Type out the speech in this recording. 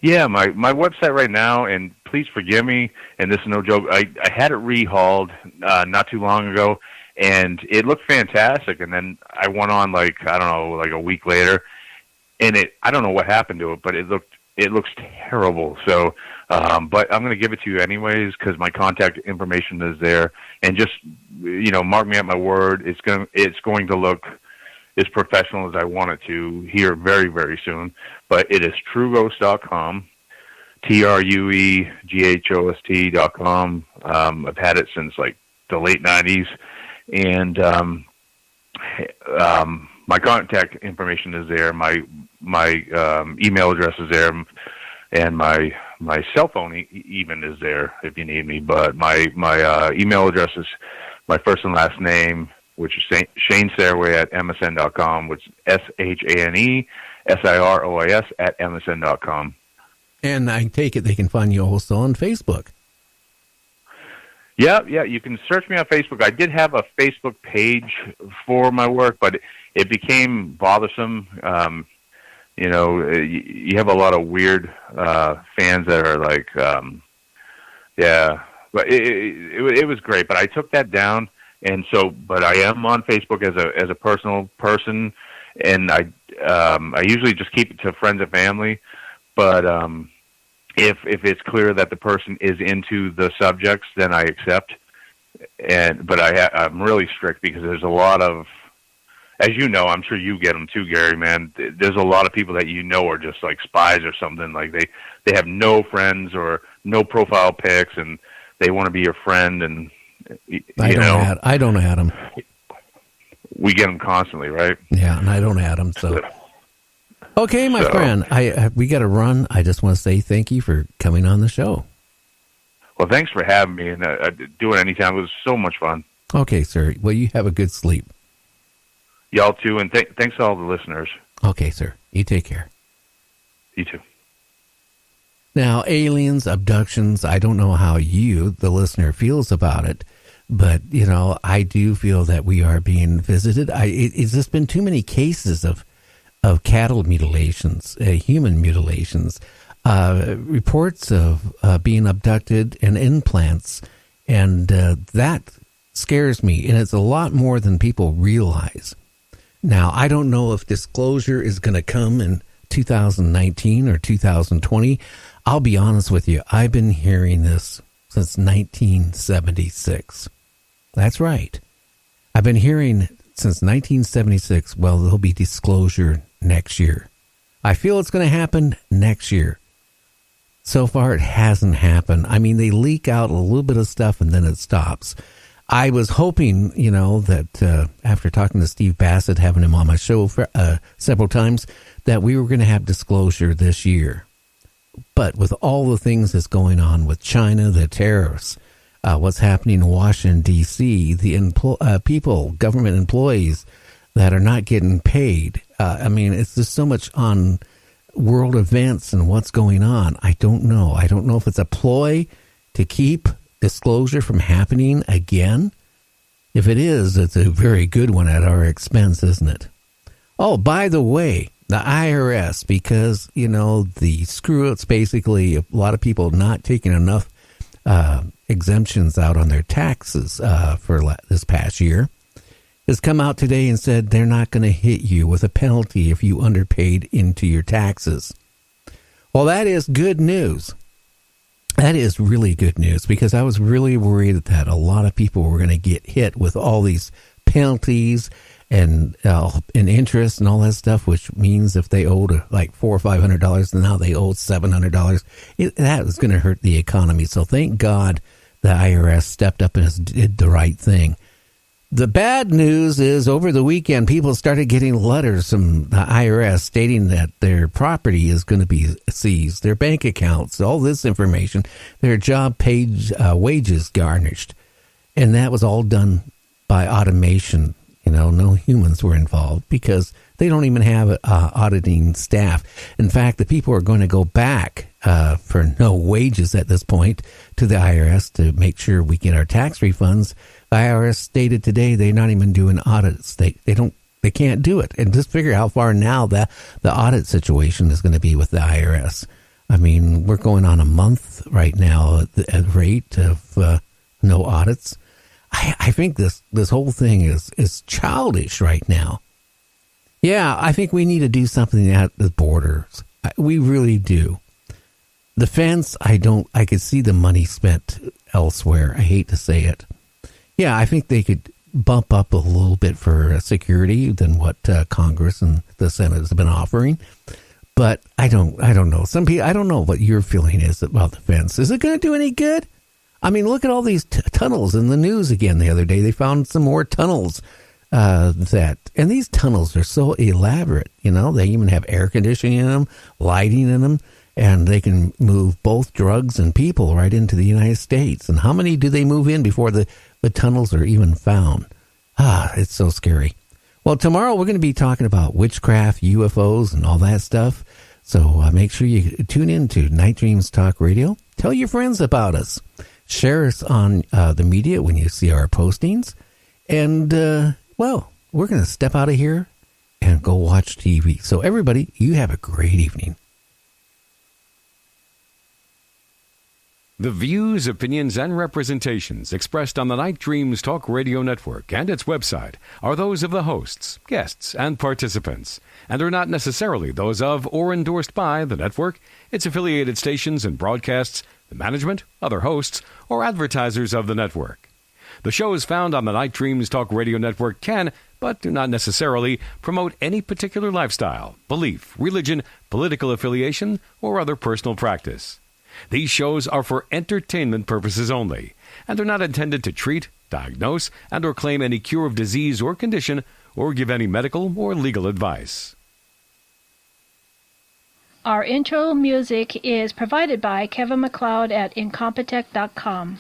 Yeah, my website right now, and please forgive me, and this is no joke, I had it rehauled not too long ago, and it looked fantastic, and then I went on, like, I don't know, like a week later, and I don't know what happened to it, but it looks terrible. So, but I'm going to give it to you anyways, because my contact information is there, and just, mark me at my word, it's going to look as professional as I want it to here very, very soon. But it is trueghost.com, TRUEGHOST.com. I've had it since like the late 90s. And my contact information is there. My email address is there. And my cell phone even is there if you need me. But my email address is my first and last name, which is Shane Sirois at MSN.com, which is ShaneSirois at MSN.com. And I take it they can find you also on Facebook. Yeah, you can search me on Facebook. I did have a Facebook page for my work, but it became bothersome. You have a lot of weird fans that are like, but it was great. But I took that down. And so, but I am on Facebook as a personal person, and I usually just keep it to friends and family. But if it's clear that the person is into the subjects, then I accept. But I'm really strict because there's a lot of, as you know, I'm sure you get them too, Gary. Man, there's a lot of people that are just like spies or something. Like they have no friends or no profile pics, and they want to be your friend and. I don't add them. We get them constantly, right? Yeah, and I don't add them. So, okay, my friend, we got to run. I just want to say thank you for coming on the show. Well, thanks for having me, and do it anytime. It was so much fun. Okay, sir. Well, you have a good sleep. Y'all too, and thanks to all the listeners. Okay, sir. You take care. You too. Now, aliens, abductions, I don't know how you, the listener, feels about it, but, I do feel that we are being visited. It's just been too many cases of cattle mutilations, human mutilations, reports of being abducted and implants, and that scares me, and it's a lot more than people realize. Now, I don't know if disclosure is going to come in 2019 or 2020. I'll be honest with you. I've been hearing this since 1976. That's right. I've been hearing since 1976, well, there'll be disclosure next year. I feel it's going to happen next year. So far, it hasn't happened. I mean, they leak out a little bit of stuff and then it stops. I was hoping, that after talking to Steve Bassett, having him on my show for, several times, that we were going to have disclosure this year. But with all the things that's going on with China, the tariffs, what's happening in Washington, D.C., the people, government employees that are not getting paid. It's just so much on world events and what's going on. I don't know. I don't know if it's a ploy to keep disclosure from happening again. If it is, it's a very good one at our expense, isn't it? Oh, by the way, the IRS, because, the screw-ups, basically, a lot of people not taking enough exemptions out on their taxes for this past year, has come out today and said they're not going to hit you with a penalty if you underpaid into your taxes. Well, that is good news. That is really good news, because I was really worried that a lot of people were going to get hit with all these penalties and interest and all that stuff, which means if they owed like $400 or $500 and now they owe $700, that was going to hurt the economy. So thank God the IRS stepped up and did the right thing. The bad news is over the weekend, people started getting letters from the IRS stating that their property is going to be seized, their bank accounts, all this information, their job paid wages garnished. And that was all done by automation. No humans were involved because they don't even have auditing staff. In fact, the people are going to go back for no wages at this point to the IRS to make sure we get our tax refunds. The IRS stated today they're not even doing audits. They can't do it. And just figure how far now that the audit situation is going to be with the IRS. I mean, we're going on a month right now at the rate of no audits. I think this whole thing is childish right now. Yeah, I think we need to do something at the borders. We really do. The fence, I could see the money spent elsewhere. I hate to say it. Yeah, I think they could bump up a little bit for security than what Congress and the Senate has been offering. But I don't know. Some people, I don't know what your feeling is about the fence. Is it going to do any good? I mean, look at all these tunnels in the news again. The other day, they found some more tunnels. And these tunnels are so elaborate. You know, they even have air conditioning in them, lighting in them, and they can move both drugs and people right into the United States. And how many do they move in before the tunnels are even found? It's so scary. Well, tomorrow we're going to be talking about witchcraft, UFOs, and all that stuff. So make sure you tune in to Night Dreams Talk Radio. Tell your friends about us. Share us on the media when you see our postings. And, well, we're going to step out of here and go watch TV. So everybody, you have a great evening. The views, opinions, and representations expressed on the Night Dreams Talk Radio Network and its website are those of the hosts, guests, and participants, and are not necessarily those of or endorsed by the network, its affiliated stations and broadcasts, the management, other hosts, or advertisers of the network. The shows found on the Night Dreams Talk Radio Network can, but do not necessarily, promote any particular lifestyle, belief, religion, political affiliation, or other personal practice. These shows are for entertainment purposes only, and are not intended to treat, diagnose, and or claim any cure of disease or condition, or give any medical or legal advice. Our intro music is provided by Kevin MacLeod at Incompetech.com.